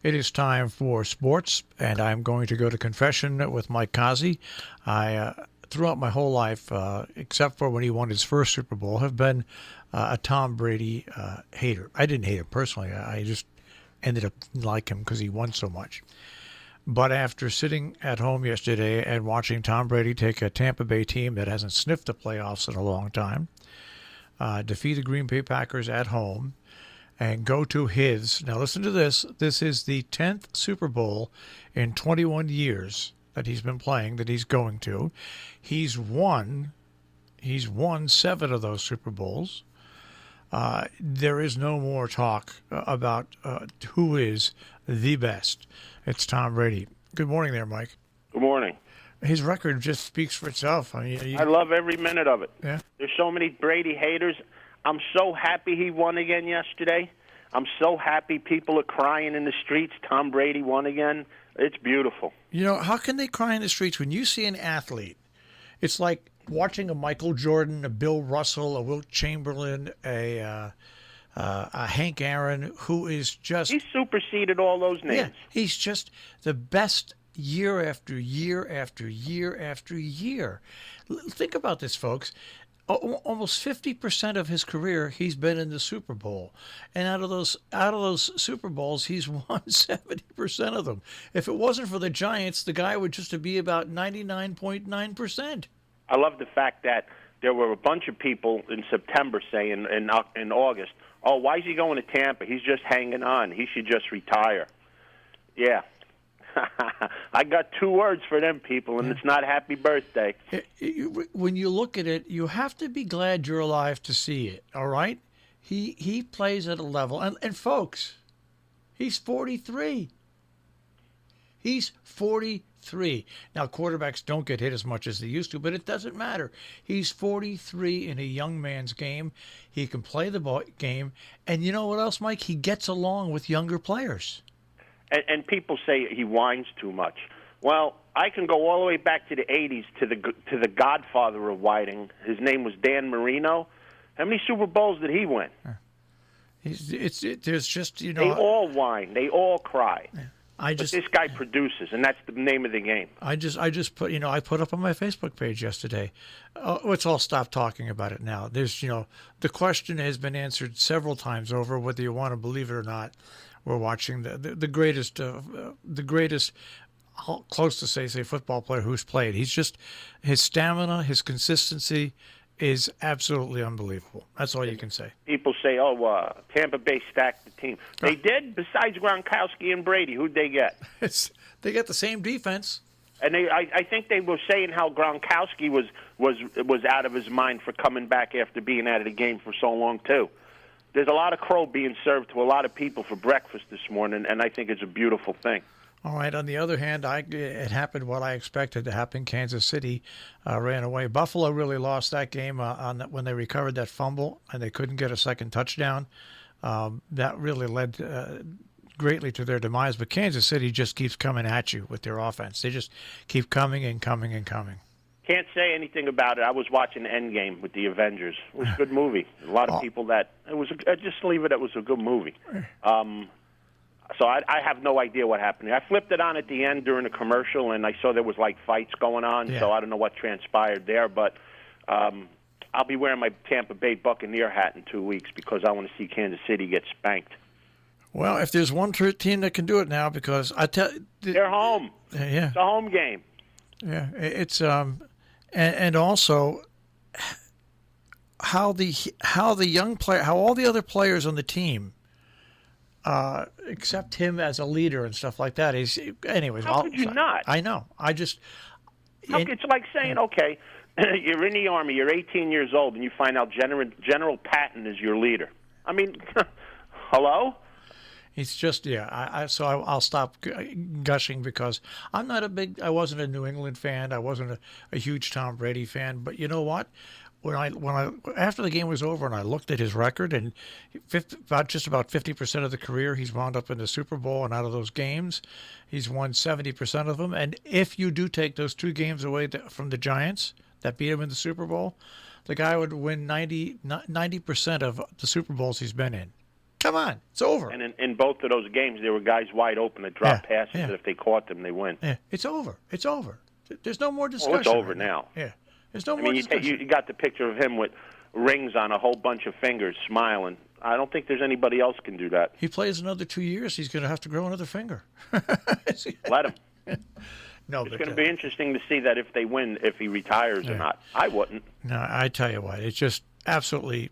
It is time for sports, and I'm going to go to confession with Mike Cozzi. Throughout my whole life, except for when he won his first Super Bowl, have been a Tom Brady hater. I didn't hate him personally. I just ended up liking him because he won so much. But after sitting at home yesterday and watching Tom Brady take a Tampa Bay team that hasn't sniffed the playoffs in a long time, defeat the Green Bay Packers at home, and go to now listen to this, this is the 10th Super Bowl in 21 years that he's been playing, that he's going to. He's won 7 of those Super Bowls. There is no more talk about who is the best. It's Tom Brady. Good morning there, Mike. Good morning. His record just speaks for itself. I mean, I love every minute of it. Yeah. There's so many Brady haters. I'm so happy he won again yesterday. I'm so happy people are crying in the streets. Tom Brady won again. It's beautiful. You know, how can they cry in the streets when you see an athlete? It's like watching a Michael Jordan, a Bill Russell, a Wilt Chamberlain, a Hank Aaron, who is just... He superseded all those names. Yeah, he's just the best year after year after year after year. Think about this, folks. Almost 50% of his career, he's been in the Super Bowl, and out of those Super Bowls, he's won 70% of them. If it wasn't for the Giants, the guy would just be about 99.9%. I love the fact that there were a bunch of people in September saying in August, "Oh, why is he going to Tampa? He's just hanging on. He should just retire." Yeah. I got 2 words for them people, and it's not happy birthday. When you look at it, you have to be glad you're alive to see it, all right? He plays at a level. And folks, he's 43. He's 43. Now, quarterbacks don't get hit as much as they used to, but it doesn't matter. He's 43 in a young man's game. He can play the game. And you know what else, Mike? He gets along with younger players. And people say he whines too much. Well, I can go all the way back to the 80s to the godfather of whining. His name was Dan Marino. How many Super Bowls did he win? There's just, you know... They all whine. They all cry. But this guy produces, and that's the name of the game. I just put, I put up on my Facebook page yesterday. Let's all stop talking about it now. There's, the question has been answered several times over, whether you want to believe it or not. We're watching the greatest, close to say football player who's played. He's just, his stamina, his consistency is absolutely unbelievable. That's all you can say. People say, Tampa Bay stacked the team. They did, besides Gronkowski and Brady. Who'd they get? They got the same defense. And I think they were saying how Gronkowski was out of his mind for coming back after being out of the game for so long, too. There's a lot of crow being served to a lot of people for breakfast this morning, and I think it's a beautiful thing. All right. On the other hand, it happened what I expected to happen. Kansas City ran away. Buffalo really lost that game when they recovered that fumble, and they couldn't get a second touchdown. That really led greatly to their demise. But Kansas City just keeps coming at you with their offense. They just keep coming and coming and coming. Can't say anything about it. I was watching Endgame with the Avengers. It was a good movie. A lot of people just leave it. It was a good movie. So I have no idea what happened. I flipped it on at the end during a commercial, and I saw there was like fights going on. Yeah. So I don't know what transpired there, but I'll be wearing my Tampa Bay Buccaneer hat in 2 weeks because I want to see Kansas City get spanked. Well, if there's one team that can do it now, because they're home. Yeah, it's a home game. Yeah, it's and also how the young player, how all the other players on the team accept him as a leader and stuff like that. Anyways. How could you not? I know. It's like saying, okay, you're in the Army, you're 18 years old, and you find out General Patton is your leader. I mean, hello? It's just, yeah. I'll stop gushing because I wasn't a New England fan. I wasn't a huge Tom Brady fan. But you know what? When I after the game was over and I looked at his record, and about 50% of the career he's wound up in the Super Bowl, and out of those games, he's won 70% of them. And if you do take those 2 games away from the Giants that beat him in the Super Bowl, the guy would win 90% of the Super Bowls he's been in. Come on, it's over. And in both of those games, there were guys wide open that dropped passes that if they caught them, they win. Yeah, it's over. It's over. There's no more discussion. Well, it's over now. Yeah, there's no more discussion. You got the picture of him with rings on a whole bunch of fingers, smiling. I don't think there's anybody else can do that. He plays another 2 years, he's going to have to grow another finger. Let him. No, it's going to be interesting to see that if they win, if he retires or not. I wouldn't. No, I tell you what, it's just absolutely.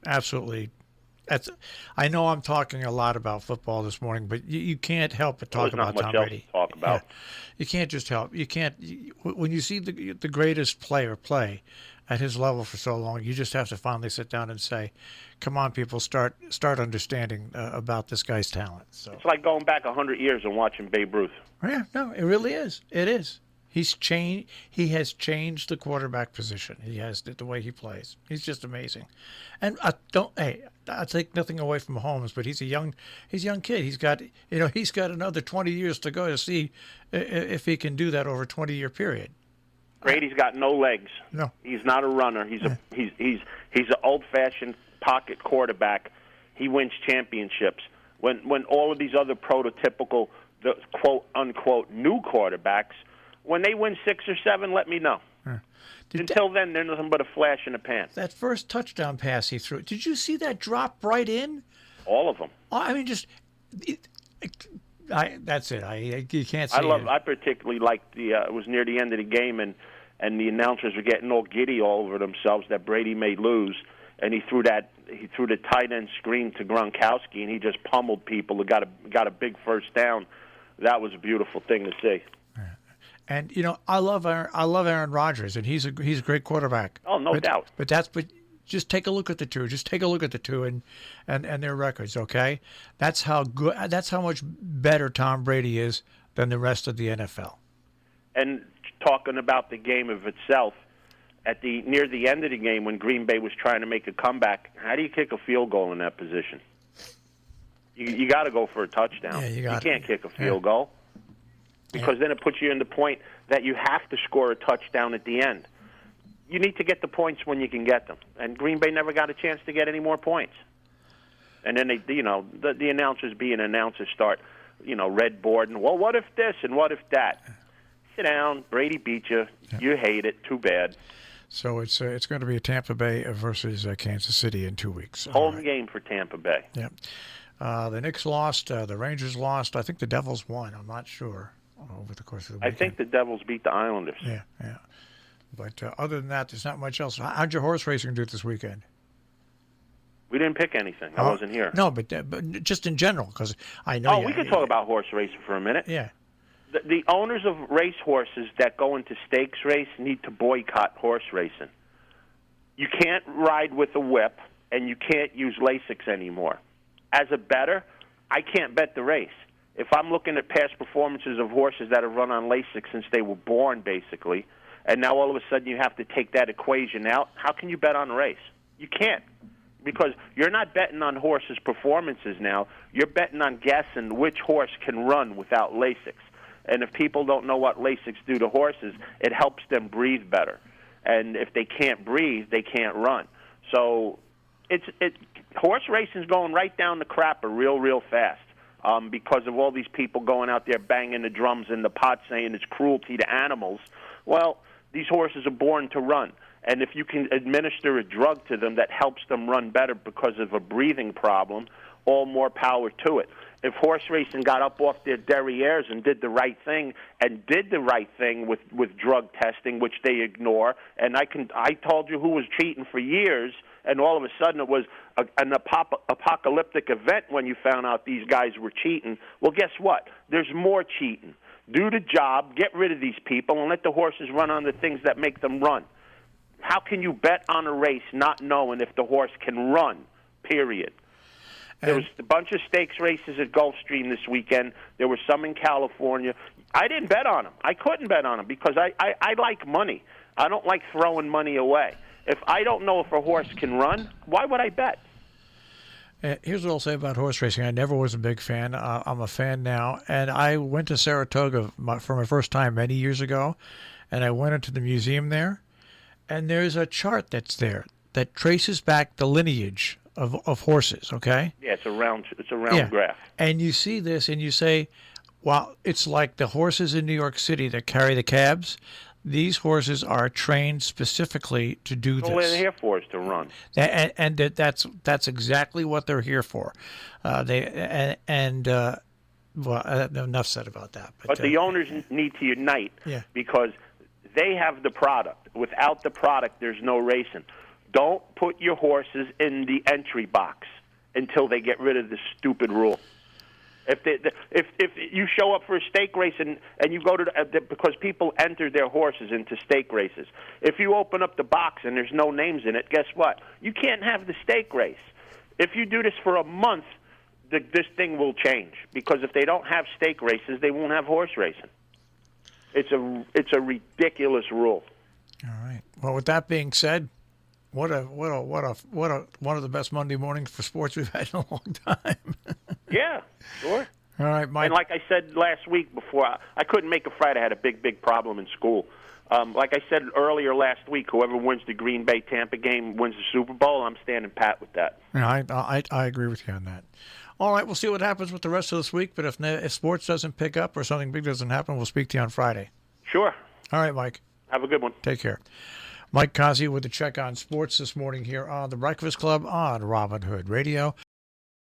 I know I'm talking a lot about football this morning, but you can't help but talk about Tom Brady. Talk about. Yeah. You can't just help. You can't when you see the greatest player play at his level for so long. You just have to finally sit down and say, "Come on, people, start understanding about this guy's talent." So it's like going back 100 years and watching Babe Ruth. Yeah, no, it really is. It is. He's changed. He has changed the quarterback position. He has the way he plays. He's just amazing. And I take nothing away from Mahomes, but he's a young kid. He's got another 20 years to go to see if he can do that over a 20-year period. Brady's got no legs. No, he's not a runner. He's an old-fashioned pocket quarterback. He wins championships. When all of these other prototypical, the quote unquote new quarterbacks, when they win 6 or 7, let me know. Until then, they're nothing but a flash in the pan. That first touchdown pass he threw, did you see that drop right in? All of them. I mean, that's it. You can't see it. I particularly liked it was near the end of the game, and the announcers were getting all giddy all over themselves that Brady may lose, and he threw the tight end screen to Gronkowski, and he just pummeled people. He got a big first down. That was a beautiful thing to see. And I love Aaron Rodgers, and he's a great quarterback. Oh, no doubt. But just take a look at the two. Just take a look at the two and their records. Okay, that's how good. That's how much better Tom Brady is than the rest of the NFL. And talking about the game of itself, near the end of the game when Green Bay was trying to make a comeback, how do you kick a field goal in that position? You got to go for a touchdown. Yeah, you can't kick a field goal. Because then it puts you in the point that you have to score a touchdown at the end. You need to get the points when you can get them. And Green Bay never got a chance to get any more points. And then the announcers being announcers start, red boarding. Well, what if this and what if that? Sit down. Brady beat you. Yeah. You hate it. Too bad. So it's going to be a Tampa Bay versus Kansas City in 2 weeks. Home game for Tampa Bay. Yeah. The Knicks lost. The Rangers lost. I think the Devils won. I'm not sure. Over the course of the weekend. I think the Devils beat the Islanders. Yeah. But other than that, there's not much else. How'd your horse racing do this weekend? We didn't pick anything. I wasn't here. No, but just in general, because I know. We could talk about horse racing for a minute. Yeah. The owners of race horses that go into stakes race need to boycott horse racing. You can't ride with a whip, and you can't use Lasix anymore. As a bettor, I can't bet the race. If I'm looking at past performances of horses that have run on Lasix since they were born, basically, and now all of a sudden you have to take that equation out, how can you bet on a race? You can't, because you're not betting on horses' performances now. You're betting on guessing which horse can run without Lasix. And if people don't know what Lasix do to horses, it helps them breathe better. And if they can't breathe, they can't run. So horse racing's going right down the crapper real fast. Because of all these people going out there banging the drums in the pot saying it's cruelty to animals. Well, these horses are born to run. And if you can administer a drug to them that helps them run better because of a breathing problem, all more power to it. If horse racing got up off their derrieres and did the right thing with drug testing, which they ignore, and I told you who was cheating for years, and all of a sudden it was an apocalyptic event when you found out these guys were cheating. Well, guess what? There's more cheating. Do the job, get rid of these people, and let the horses run on the things that make them run. How can you bet on a race not knowing if the horse can run, period? There was a bunch of stakes races at Gulfstream this weekend. There were some in California. I didn't bet on them. I couldn't bet on them because I like money. I don't like throwing money away. If I don't know if a horse can run, why would I bet? Here's what I'll say about horse racing. I never was a big fan. I'm a fan now. And I went to Saratoga for my first time many years ago, and I went into the museum there, and there's a chart that's there that traces back the lineage of horses. Okay. Yeah, it's a round graph. And you see this, and you say, "Well, it's like the horses in New York City that carry the cabs. These horses are trained specifically to do All this. they're here for is to run. And that's exactly what they're here for. Enough said about that. But the owners need to unite Yeah. because they have the product. Without the product, there's no racing. Don't put your horses in the entry box until they get rid of this stupid rule. If you show up for a stake race and you go to because people enter their horses into stake races. If you open up the box and there's no names in it, guess what? You can't have the stake race. If you do this for a month, this thing will change because if they don't have stake races, they won't have horse racing. It's a ridiculous rule. All right. Well, with that being said, what one of the best Monday mornings for sports we've had in a long time. Yeah, sure. All right, Mike. And like I said last week before, I couldn't make a Friday. I had a big problem in school. Like I said earlier last week, whoever wins the Green Bay-Tampa game wins the Super Bowl. I'm standing pat with that. Yeah, I agree with you on that. All right, we'll see what happens with the rest of this week. But if sports doesn't pick up or something big doesn't happen, we'll speak to you on Friday. Sure. All right, Mike. Have a good one. Take care. Mike Cozzi with the check on sports this morning here on the Breakfast Club on Robin Hood Radio.